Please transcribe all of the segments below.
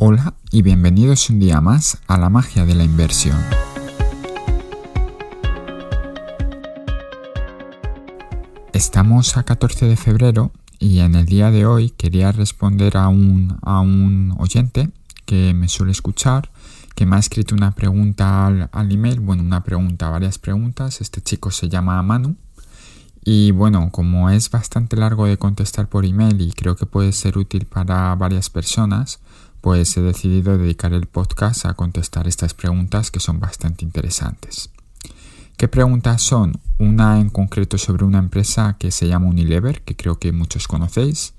Hola y bienvenidos un día más a la magia de la inversión. Estamos a 14 de febrero y en el día de hoy quería responder a un oyente que me suele escuchar, que me ha escrito una pregunta al email, varias preguntas. Este chico se llama Manu. Y bueno, como es bastante largo de contestar por email y creo que puede ser útil para varias personas, pues he decidido dedicar el podcast a contestar estas preguntas que son bastante interesantes. ¿Qué preguntas son? Una en concreto sobre una empresa que se llama Unilever, que creo que muchos conocéis.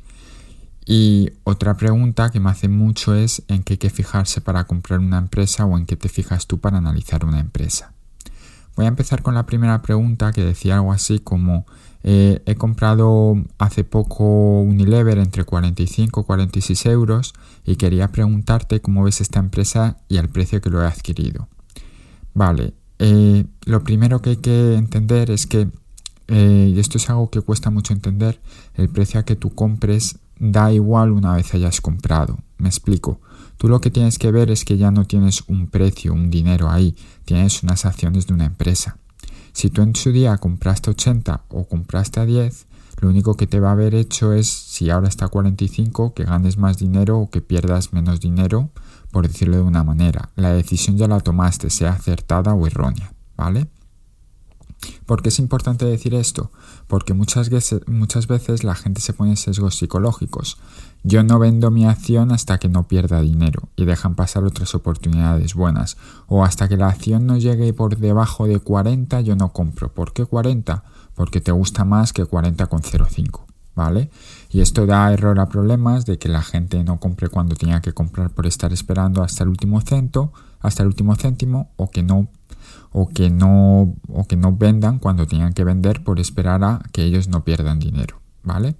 Y otra pregunta que me hace mucho es en qué hay que fijarse para comprar una empresa o en qué te fijas tú para analizar una empresa. Voy a empezar con la primera pregunta que decía algo así como he comprado hace poco Unilever entre 45 y 46 euros y quería preguntarte cómo ves esta empresa y el precio que lo he adquirido. Vale, lo primero que hay que entender es que, y esto es algo que cuesta mucho entender, el precio a que tú compres da igual una vez hayas comprado. Me explico. Tú lo que tienes que ver es que ya no tienes un precio, un dinero ahí, tienes unas acciones de una empresa. Si tú en su día compraste 80 o compraste a 10, lo único que te va a haber hecho es, si ahora está a 45, que ganes más dinero o que pierdas menos dinero, por decirlo de una manera. La decisión ya la tomaste, sea acertada o errónea, ¿vale? ¿Por qué es importante decir esto? Porque muchas veces la gente se pone sesgos psicológicos. Yo no vendo mi acción hasta que no pierda dinero y dejan pasar otras oportunidades buenas. O hasta que la acción no llegue por debajo de 40 yo no compro. ¿Por qué 40? Porque te gusta más que 40,05, ¿vale? Y esto da error a problemas de que la gente no compre cuando tenía que comprar por estar esperando hasta el último céntimo o que no vendan cuando tenían que vender por esperar a que ellos no pierdan dinero, ¿vale?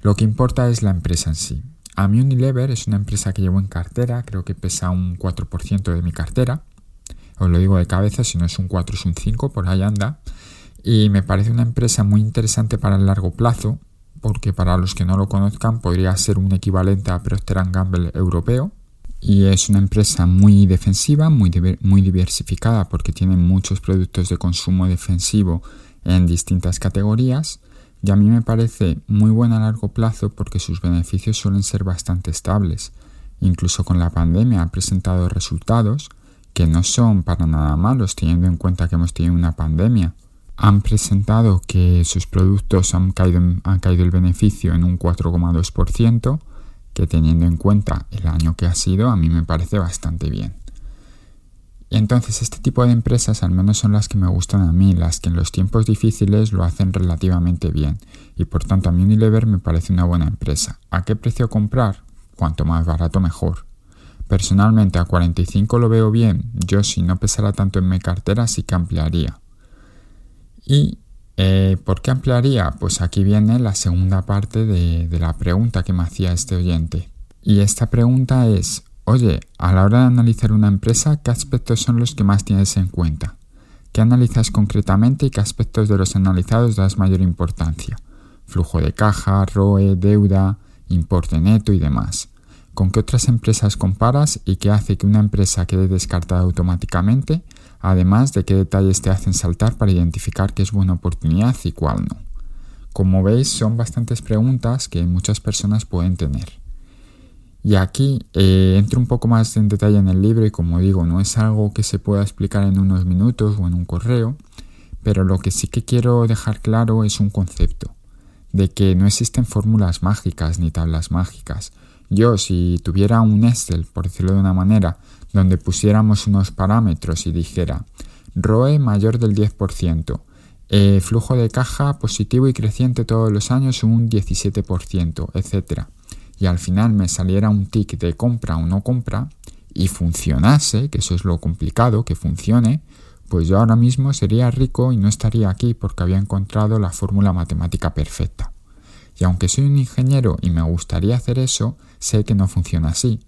Lo que importa es la empresa en sí. A mí Unilever es una empresa que llevo en cartera, creo que pesa un 4% de mi cartera. Os lo digo de cabeza, si no es un 4 es un 5, por ahí anda. Y me parece una empresa muy interesante para el largo plazo, porque para los que no lo conozcan podría ser un equivalente a Procter & Gamble europeo. Y es una empresa muy defensiva, muy diversificada porque tiene muchos productos de consumo defensivo en distintas categorías. Y a mí me parece muy buena a largo plazo porque sus beneficios suelen ser bastante estables. Incluso con la pandemia ha presentado resultados que no son para nada malos teniendo en cuenta que hemos tenido una pandemia. Han presentado que sus productos han caído el beneficio en un 4,2%. Que teniendo en cuenta el año que ha sido, a mí me parece bastante bien. Y entonces este tipo de empresas al menos son las que me gustan a mí, las que en los tiempos difíciles lo hacen relativamente bien. Y por tanto a mí Unilever me parece una buena empresa. ¿A qué precio comprar? Cuanto más barato mejor. Personalmente a 45 lo veo bien. Yo si no pesara tanto en mi cartera sí que ampliaría. Y ¿por qué ampliaría? Pues aquí viene la segunda parte de la pregunta que me hacía este oyente. Y esta pregunta es, oye, a la hora de analizar una empresa, ¿qué aspectos son los que más tienes en cuenta? ¿Qué analizas concretamente y qué aspectos de los analizados das mayor importancia? Flujo de caja, ROE, deuda, importe neto y demás. ¿Con qué otras empresas comparas y qué hace que una empresa quede descartada automáticamente? Además de qué detalles te hacen saltar para identificar qué es buena oportunidad y cuál no. Como veis, son bastantes preguntas que muchas personas pueden tener. Y aquí entro un poco más en detalle en el libro y como digo, no es algo que se pueda explicar en unos minutos o en un correo, pero lo que sí que quiero dejar claro es un concepto, de que no existen fórmulas mágicas ni tablas mágicas. Yo, si tuviera un Excel, por decirlo de una manera, donde pusiéramos unos parámetros y dijera ROE mayor del 10%, flujo de caja positivo y creciente todos los años un 17%, etc. Y al final me saliera un tick de compra o no compra y funcionase, que eso es lo complicado, que funcione, pues yo ahora mismo sería rico y no estaría aquí porque había encontrado la fórmula matemática perfecta. Y aunque soy un ingeniero y me gustaría hacer eso, sé que no funciona así.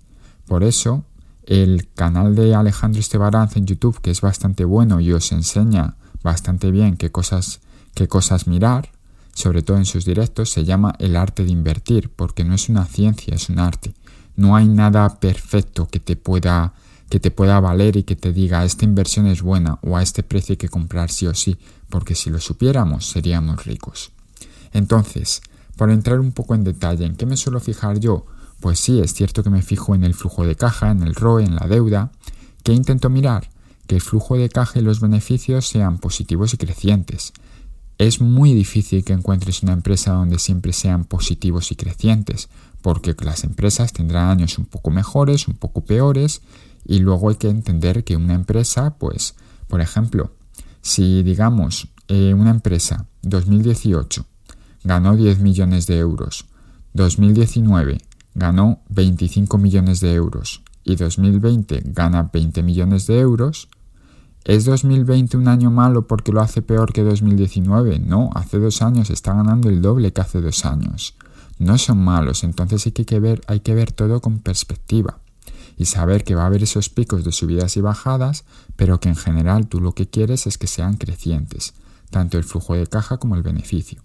Por eso, el canal de Alejandro Estebaranz en YouTube, que es bastante bueno y os enseña bastante bien qué cosas mirar, sobre todo en sus directos, se llama El arte de invertir, porque no es una ciencia, es un arte. No hay nada perfecto que te pueda valer y que te diga esta inversión es buena o a este precio hay que comprar sí o sí, porque si lo supiéramos seríamos ricos. Entonces, para entrar un poco en detalle, ¿en qué me suelo fijar yo? Pues sí, es cierto que me fijo en el flujo de caja, en el ROE, en la deuda. ¿Qué intento mirar? Que el flujo de caja y los beneficios sean positivos y crecientes. Es muy difícil que encuentres una empresa donde siempre sean positivos y crecientes, porque las empresas tendrán años un poco mejores, un poco peores, y luego hay que entender que una empresa, pues, por ejemplo, si digamos una empresa 2018 ganó 10 millones de euros, 2019 ganó 25 millones de euros y 2020 gana 20 millones de euros, ¿es 2020 un año malo porque lo hace peor que 2019? No, hace 2 años está ganando el doble que hace 2 años. No son malos, entonces hay que ver todo con perspectiva y saber que va a haber esos picos de subidas y bajadas, pero que en general tú lo que quieres es que sean crecientes, tanto el flujo de caja como el beneficio.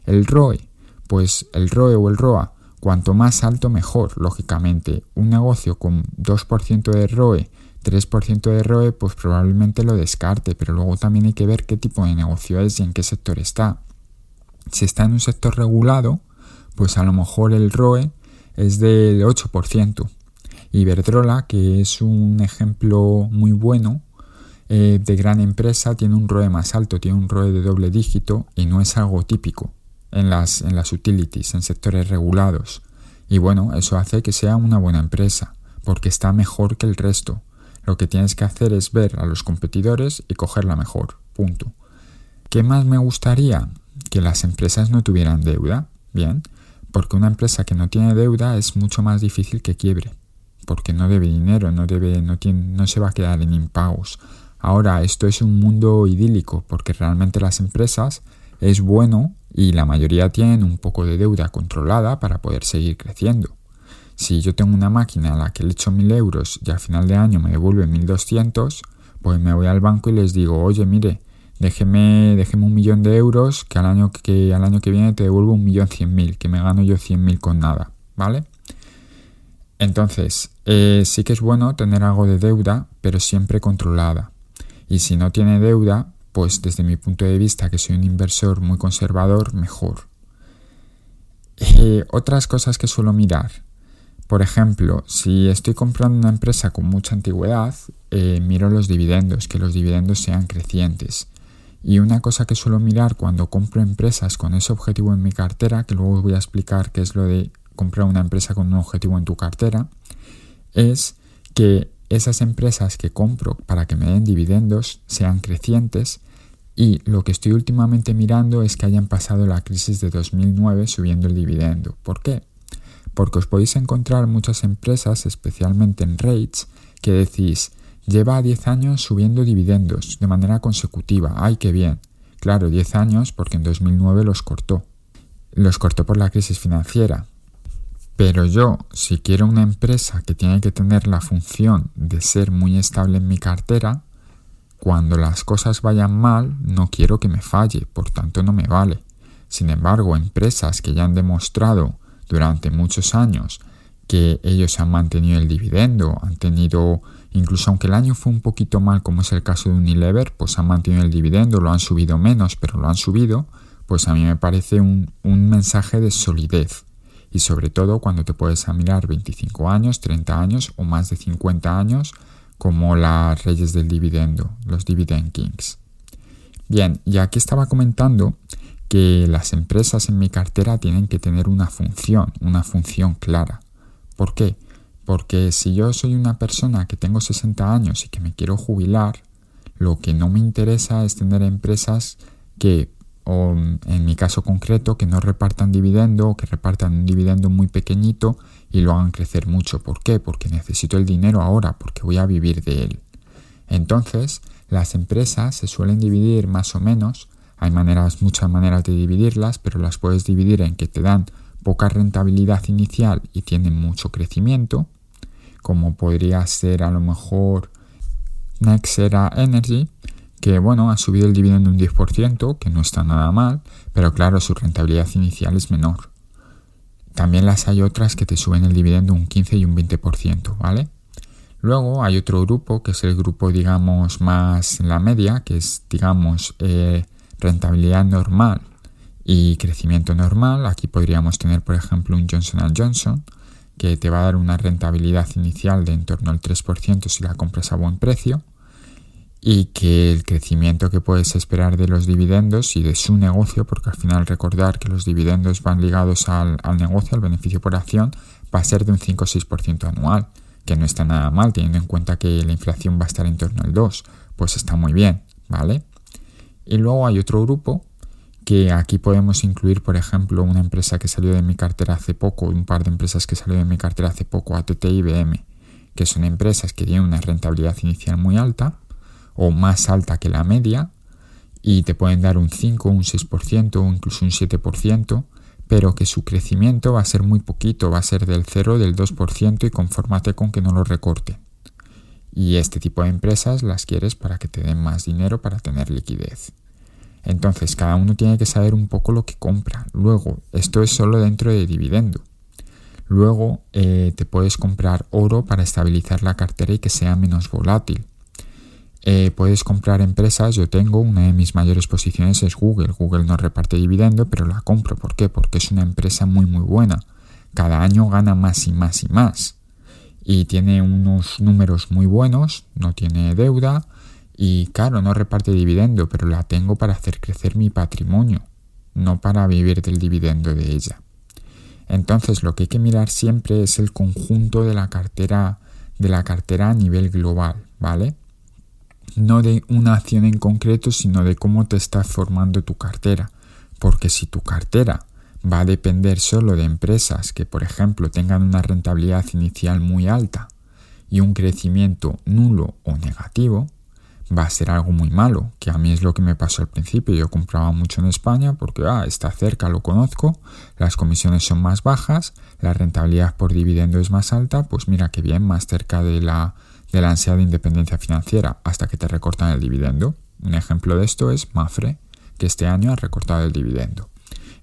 El ROE, pues el ROE o el ROA, cuanto más alto mejor, lógicamente. Un negocio con 2% de ROE, 3% de ROE, pues probablemente lo descarte, pero luego también hay que ver qué tipo de negocio es y en qué sector está. Si está en un sector regulado, pues a lo mejor el ROE es del 8%. Iberdrola, que es un ejemplo muy bueno de gran empresa, tiene un ROE más alto, tiene un ROE de doble dígito y no es algo típico en las utilities, en sectores regulados. Y bueno, eso hace que sea una buena empresa, porque está mejor que el resto. Lo que tienes que hacer es ver a los competidores y cogerla mejor, punto. ¿Qué más me gustaría? Que las empresas no tuvieran deuda. Bien, porque una empresa que no tiene deuda es mucho más difícil que quiebre, porque no debe dinero, no se va a quedar en impagos. Ahora, esto es un mundo idílico, porque realmente las empresas es bueno y la mayoría tienen un poco de deuda controlada para poder seguir creciendo. Si yo tengo una máquina a la que le echo 1.000 euros y al final de año me devuelve 1.200, pues me voy al banco y les digo, oye, mire, déjeme 1.000.000 de euros que al año que viene te devuelvo 1.100.000, que me gano yo 100.000 con nada, ¿vale? Entonces, sí que es bueno tener algo de deuda, pero siempre controlada. Y si no tiene deuda, pues desde mi punto de vista, que soy un inversor muy conservador, mejor. Otras cosas que suelo mirar. Por ejemplo, si estoy comprando una empresa con mucha antigüedad, miro los dividendos, que los dividendos sean crecientes. Y una cosa que suelo mirar cuando compro empresas con ese objetivo en mi cartera, que luego os voy a explicar qué es lo de comprar una empresa con un objetivo en tu cartera, es que esas empresas que compro para que me den dividendos sean crecientes, y lo que estoy últimamente mirando es que hayan pasado la crisis de 2009 subiendo el dividendo. ¿Por qué? Porque os podéis encontrar muchas empresas, especialmente en REITs, que decís, lleva 10 años subiendo dividendos de manera consecutiva. ¡Ay, qué bien! Claro, 10 años porque en 2009 los cortó. Los cortó por la crisis financiera. Pero yo, si quiero una empresa que tiene que tener la función de ser muy estable en mi cartera, cuando las cosas vayan mal, no quiero que me falle, por tanto no me vale. Sin embargo, empresas que ya han demostrado durante muchos años que ellos han mantenido el dividendo, han tenido, incluso aunque el año fue un poquito mal, como es el caso de Unilever, pues han mantenido el dividendo, lo han subido menos, pero lo han subido, pues a mí me parece un mensaje de solidez. Y sobre todo cuando te puedes mirar 25 años, 30 años o más de 50 años, como las reyes del dividendo, los Dividend Kings. Bien, y aquí estaba comentando que las empresas en mi cartera tienen que tener una función clara. ¿Por qué? Porque si yo soy una persona que tengo 60 años y que me quiero jubilar, lo que no me interesa es tener empresas que, o en mi caso concreto, que no repartan dividendo o que repartan un dividendo muy pequeñito y lo hagan crecer mucho. ¿Por qué? Porque necesito el dinero ahora, porque voy a vivir de él. Entonces, las empresas se suelen dividir más o menos. Hay muchas maneras de dividirlas, pero las puedes dividir en que te dan poca rentabilidad inicial y tienen mucho crecimiento, como podría ser a lo mejor Nexera Energy, que bueno, ha subido el dividendo un 10%, que no está nada mal, pero claro, su rentabilidad inicial es menor. también las hay otras que te suben el dividendo un 15 y un 20%, ¿vale? Luego hay otro grupo, que es el grupo, digamos, más en la media, que es, digamos, rentabilidad normal y crecimiento normal. Aquí podríamos tener, por ejemplo, un Johnson & Johnson, que te va a dar una rentabilidad inicial de en torno al 3% si la compras a buen precio, y que el crecimiento que puedes esperar de los dividendos y de su negocio, porque al final recordar que los dividendos van ligados al negocio, al beneficio por acción, va a ser de un 5 o 6% anual, que no está nada mal teniendo en cuenta que la inflación va a estar en torno al 2%, pues está muy bien, ¿vale? Y luego hay otro grupo que aquí podemos incluir, por ejemplo, una empresa que salió de mi cartera hace poco, un par de empresas que salió de mi cartera hace poco, ATT y IBM, que son empresas que tienen una rentabilidad inicial muy alta o más alta que la media y te pueden dar un 5, un 6% o incluso un 7%, pero que su crecimiento va a ser muy poquito, va a ser del 0, del 2% y confórmate con que no lo recorten. Y este tipo de empresas las quieres para que te den más dinero para tener liquidez. Entonces, cada uno tiene que saber un poco lo que compra. Luego, esto es solo dentro de dividendo. Luego, te puedes comprar oro para estabilizar la cartera y que sea menos volátil. Puedes comprar empresas. Yo tengo una de mis mayores posiciones es Google. Google no reparte dividendo, pero la compro. ¿Por qué? Porque es una empresa muy muy buena. Cada año gana más y más y más. Y tiene unos números muy buenos, no tiene deuda y claro, no reparte dividendo, pero la tengo para hacer crecer mi patrimonio, no para vivir del dividendo de ella. Entonces lo que hay que mirar siempre es el conjunto de la cartera a nivel global, ¿vale? No de una acción en concreto, sino de cómo te estás formando tu cartera. Porque si tu cartera va a depender solo de empresas que, por ejemplo, tengan una rentabilidad inicial muy alta y un crecimiento nulo o negativo, va a ser algo muy malo, que a mí es lo que me pasó al principio. Yo compraba mucho en España porque está cerca, lo conozco, las comisiones son más bajas, la rentabilidad por dividendo es más alta, pues mira qué bien, más cerca de la ansiedad de independencia financiera, hasta que te recortan el dividendo. Un ejemplo de esto es Mapfre, que este año ha recortado el dividendo.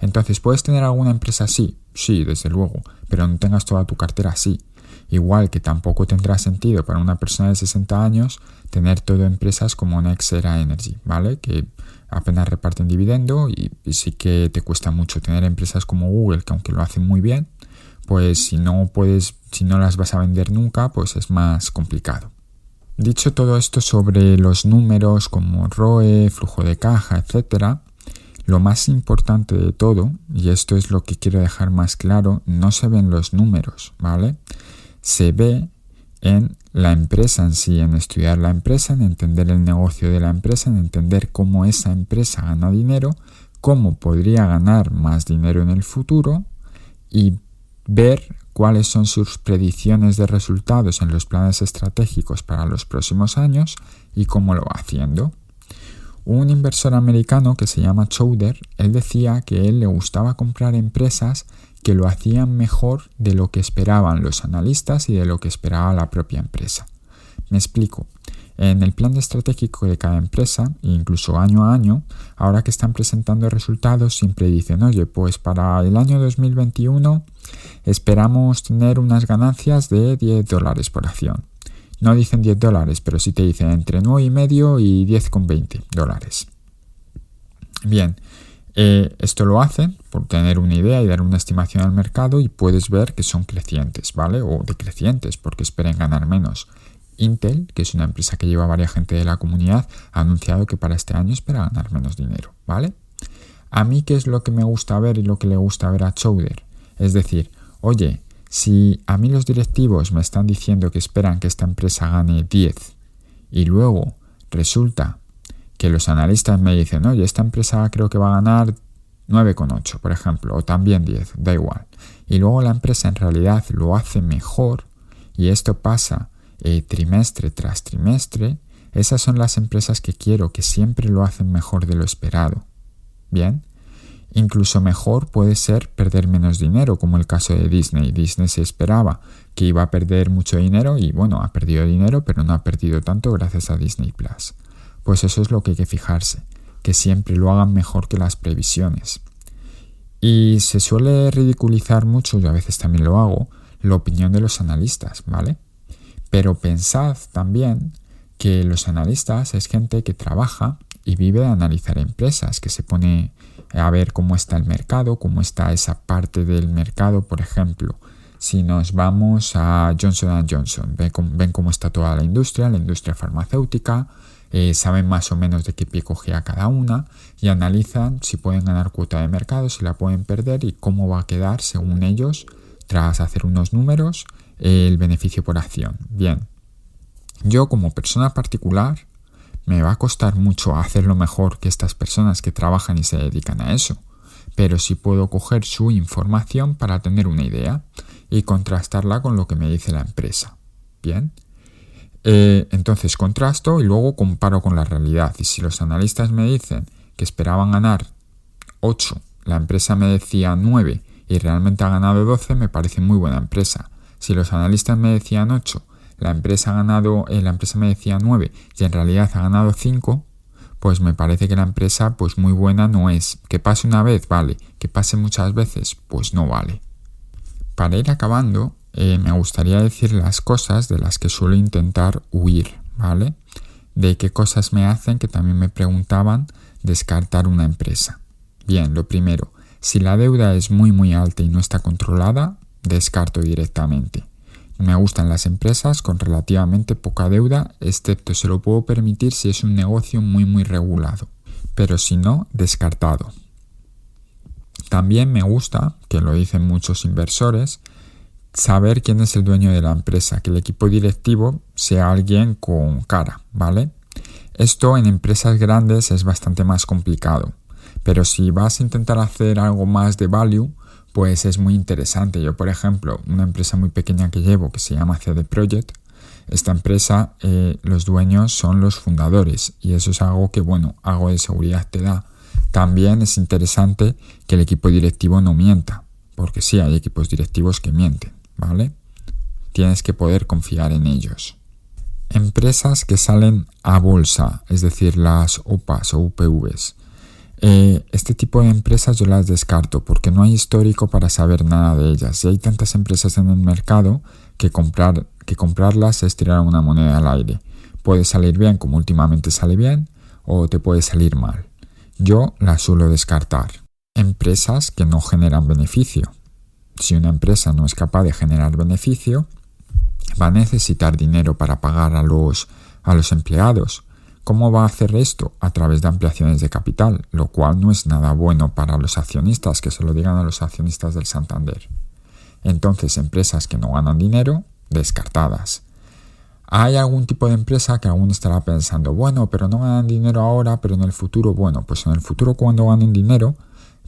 Entonces, ¿puedes tener alguna empresa así? Sí, desde luego, pero no tengas toda tu cartera así. Igual que tampoco tendrá sentido para una persona de 60 años tener todo empresas como NextEra Energy, ¿vale? Que apenas reparten dividendo y sí que te cuesta mucho tener empresas como Google, que aunque lo hacen muy bien, pues si no las vas a vender nunca, pues es más complicado. Dicho todo esto sobre los números como ROE, flujo de caja, etcétera, lo más importante de todo, y esto es lo que quiero dejar más claro, no se ven los números, ¿vale? Se ve en la empresa en sí, en estudiar la empresa, en entender el negocio de la empresa, en entender cómo esa empresa gana dinero, cómo podría ganar más dinero en el futuro y ver cuáles son sus predicciones de resultados en los planes estratégicos para los próximos años y cómo lo va haciendo. Un inversor americano que se llama Chowder, él decía que a él le gustaba comprar empresas que lo hacían mejor de lo que esperaban los analistas y de lo que esperaba la propia empresa. Me explico. En el plan estratégico de cada empresa, incluso año a año, ahora que están presentando resultados, siempre dicen, oye, pues para el año 2021 esperamos tener unas ganancias de $10 por acción. No dicen $10, pero sí te dicen entre 9,5 y $10,20. Bien, esto lo hacen por tener una idea y dar una estimación al mercado y puedes ver que son crecientes, ¿vale? O decrecientes porque esperen ganar menos. Intel, que es una empresa que lleva varias gente de la comunidad, ha anunciado que para este año espera ganar menos dinero, ¿vale? A mí, ¿qué es lo que me gusta ver y lo que le gusta ver a Chowder? Es decir, oye, si a mí los directivos me están diciendo que esperan que esta empresa gane 10 y luego resulta que los analistas me dicen, oye, esta empresa creo que va a ganar 9,8, por ejemplo, o también 10, da igual. Y luego la empresa en realidad lo hace mejor y esto pasa trimestre tras trimestre, esas son las empresas que quiero, que siempre lo hacen mejor de lo esperado. Bien, incluso mejor puede ser perder menos dinero, como el caso de Disney. Disney se esperaba que iba a perder mucho dinero y bueno, ha perdido dinero, pero no ha perdido tanto gracias a Disney Plus. Pues eso es lo que hay que fijarse, que siempre lo hagan mejor que las previsiones. Y se suele ridiculizar mucho, yo a veces también lo hago, la opinión de los analistas, ¿vale? Pero pensad también que los analistas es gente que trabaja y vive de analizar empresas, que se pone a ver cómo está el mercado, cómo está esa parte del mercado. Por ejemplo, si nos vamos a Johnson & Johnson, ven cómo está toda la industria farmacéutica, saben más o menos de qué pie cogea cada una y analizan si pueden ganar cuota de mercado, si la pueden perder y cómo va a quedar, según ellos, tras hacer unos números, el beneficio por acción. Bien, yo como persona particular me va a costar mucho hacerlo mejor que estas personas que trabajan y se dedican a eso, pero sí puedo coger su información para tener una idea y contrastarla con lo que me dice la empresa. Bien, entonces contrasto y luego comparo con la realidad. Y si los analistas me dicen que esperaban ganar 8, la empresa me decía 9 y realmente ha ganado 12, me parece muy buena empresa. Si los analistas me decían 8, la empresa me decía 9 y en realidad ha ganado 5, pues me parece que la empresa pues muy buena no es. Que pase una vez, vale. Que pase muchas veces, pues no vale. Para ir acabando, me gustaría decir las cosas de las que suelo intentar huir, ¿vale? De qué cosas me hacen, que también me preguntaban, descartar una empresa. Bien, lo primero, si la deuda es muy alta y no está controlada, descarto directamente. Me gustan las empresas con relativamente poca deuda, excepto se lo puedo permitir si es un negocio muy regulado. Pero si no, descartado. También me gusta, que lo dicen muchos inversores, saber quién es el dueño de la empresa, que el equipo directivo sea alguien con cara, ¿vale? Esto en empresas grandes es bastante más complicado, pero si vas a intentar hacer algo más de value, pues es muy interesante. Yo, por ejemplo, una empresa muy pequeña que llevo, que se llama CD Projekt, esta empresa, los dueños son los fundadores y eso es algo que, algo de seguridad te da. También es interesante que el equipo directivo no mienta, porque sí, hay equipos directivos que mienten, ¿vale? Tienes que poder confiar en ellos. Empresas que salen a bolsa, es decir, las OPAs o UPVs. Este tipo de empresas yo las descarto porque no hay histórico para saber nada de ellas. Y hay tantas empresas en el mercado que comprarlas es tirar una moneda al aire. Puede salir bien, como últimamente sale bien, o te puede salir mal. Yo las suelo descartar. Empresas que no generan beneficio. Si una empresa no es capaz de generar beneficio, va a necesitar dinero para pagar a los empleados. ¿Cómo va a hacer esto? A través de ampliaciones de capital, lo cual no es nada bueno para los accionistas, que se lo digan a los accionistas del Santander. Entonces, empresas que no ganan dinero, descartadas. ¿Hay algún tipo de empresa que aún estará pensando, pero no ganan dinero ahora, pero en el futuro? Pues en el futuro, cuando ganen dinero,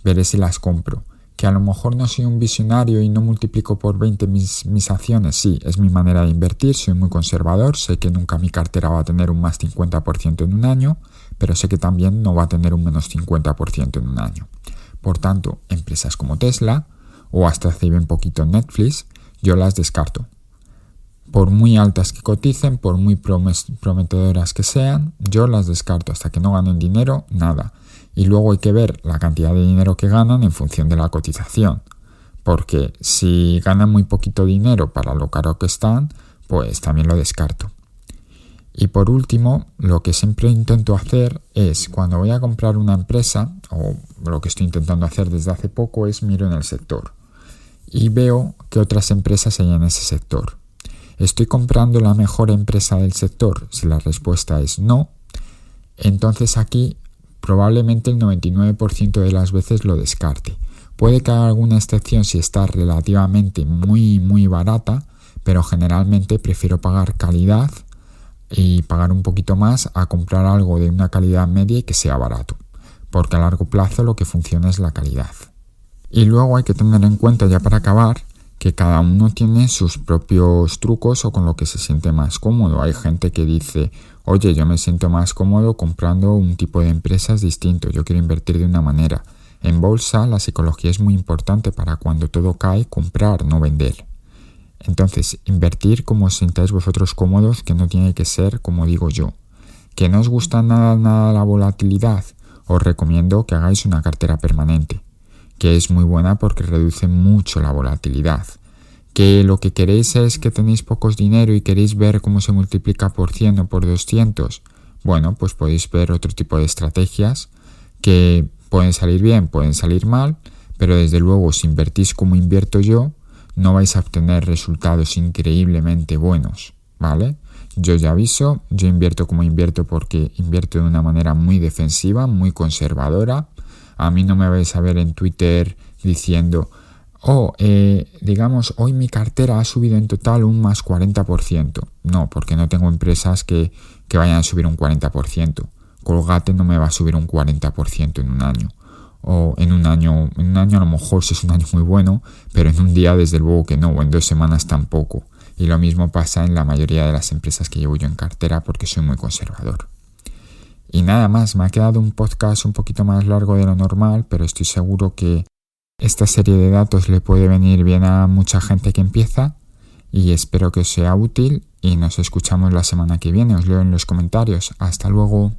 veré si las compro. Que a lo mejor no soy un visionario y no multiplico por 20 mis acciones. Sí, es mi manera de invertir, soy muy conservador, sé que nunca mi cartera va a tener un más 50% en un año, pero sé que también no va a tener un menos 50% en un año. Por tanto, empresas como Tesla o hasta hace bien poquito Netflix, yo las descarto. Por muy altas que coticen, por muy prometedoras que sean, yo las descarto. Hasta que no ganen dinero, nada. Y luego hay que ver la cantidad de dinero que ganan en función de la cotización. Porque si ganan muy poquito dinero para lo caro que están, pues también lo descarto. Y por último, lo que siempre intento hacer es, cuando voy a comprar una empresa, o lo que estoy intentando hacer desde hace poco, es miro en el sector. Y veo qué otras empresas hay en ese sector. ¿Estoy comprando la mejor empresa del sector? Si la respuesta es no, entonces aquí probablemente el 99% de las veces lo descarte. Puede que haga alguna excepción si está relativamente muy barata, pero generalmente prefiero pagar calidad y pagar un poquito más a comprar algo de una calidad media y que sea barato, porque a largo plazo lo que funciona es la calidad. Y luego hay que tener en cuenta, ya para acabar, que cada uno tiene sus propios trucos o con lo que se siente más cómodo. Hay gente que dice, oye, yo me siento más cómodo comprando un tipo de empresas distinto, yo quiero invertir de una manera. En bolsa la psicología es muy importante para cuando todo cae, comprar, no vender. Entonces, invertir como os sintáis vosotros cómodos, que no tiene que ser como digo yo. ¿Que no os gusta nada la volatilidad? Os recomiendo que hagáis una cartera permanente. que es muy buena porque reduce mucho la volatilidad. Que lo que queréis es que tenéis pocos dinero y queréis ver cómo se multiplica por 100 o por 200, bueno, pues podéis ver otro tipo de estrategias que pueden salir bien, pueden salir mal, pero desde luego si invertís como invierto yo, no vais a obtener resultados increíblemente buenos, ¿vale? Yo ya aviso, yo invierto como invierto porque invierto de una manera muy defensiva, muy conservadora. A mí no me vais a ver en Twitter diciendo, digamos, hoy mi cartera ha subido en total un más 40%. No, porque no tengo empresas que vayan a subir un 40%. Colgate no me va a subir un 40% en un año. O en un año a lo mejor si es un año muy bueno, pero en un día desde luego que no, o en 2 semanas tampoco. Y lo mismo pasa en la mayoría de las empresas que llevo yo en cartera porque soy muy conservador. Y nada más, me ha quedado un podcast un poquito más largo de lo normal, pero estoy seguro que esta serie de datos le puede venir bien a mucha gente que empieza y espero que os sea útil y nos escuchamos la semana que viene. Os leo en los comentarios. Hasta luego.